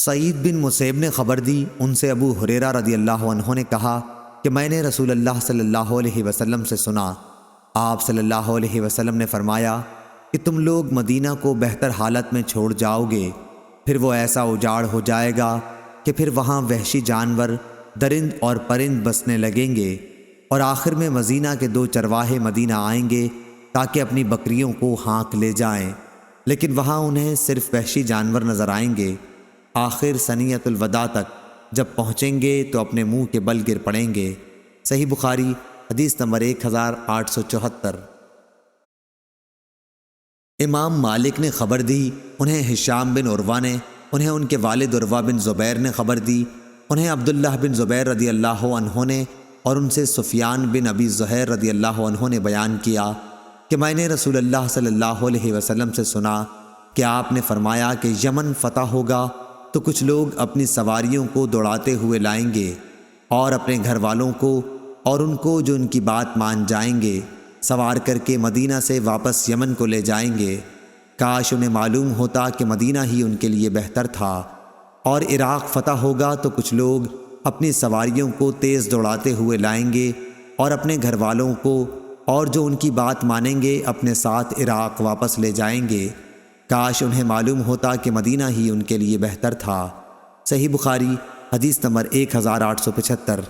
سعید بن مسیب نے خبر دی، ان سے ابو ہریرہ رضی اللہ عنہ نے کہا کہ میں نے رسول اللہ صلی اللہ علیہ وسلم سے سنا، آپ صلی اللہ علیہ وسلم نے فرمایا کہ تم لوگ مدینہ کو بہتر حالت میں چھوڑ جاؤ گے، پھر وہ ایسا اجاڑ ہو جائے گا کہ پھر وہاں وحشی جانور، درند اور پرند بسنے لگیں گے، اور آخر میں مدینہ کے 2 چرواہے مدینہ آئیں گے تاکہ اپنی بکریوں کو ہانک لے جائیں، لیکن وہاں انہیں صرف وحشی جانور نظر آئیں گے۔ آخر ثنیۃ الوداع تک جب پہنچیں گے تو اپنے منہ کے بل گر پڑیں گے۔ صحیح بخاری حدیث نمبر 1874۔ امام مالک نے خبر دی، انہیں ہشام بن عروہ نے، انہیں ان کے والد عروہ بن زبیر نے خبر دی، انہیں عبداللہ بن زبیر رضی اللہ عنہ نے، اور ان سے سفیان بن ابی زہیر رضی اللہ عنہ نے بیان کیا کہ میں نے رسول اللہ صلی اللہ علیہ وسلم سے سنا کہ آپ نے فرمایا کہ یمن فتح ہوگا تو کچھ لوگ اپنی سواریوں کو دوڑاتے ہوئے لائیں گے اور اپنے گھر والوں کو اور ان کو جو ان کی بات مان جائیں گے سوار کر کے مدینہ سے واپس یمن کو لے جائیں گے۔ کاش انہیں معلوم ہوتا کہ مدینہ ہی ان کے لیے بہتر تھا۔ اور عراق فتح ہوگا تو کچھ لوگ اپنی سواریوں کو تیز دوڑاتے ہوئے لائیں گے اور اپنے گھر والوں کو اور جو ان کی بات مانیں گے اپنے ساتھ عراق واپس لے جائیں گے۔ کاش انہیں معلوم ہوتا کہ مدینہ ہی ان کے لیے بہتر تھا۔ صحیح بخاری حدیث نمبر 1875۔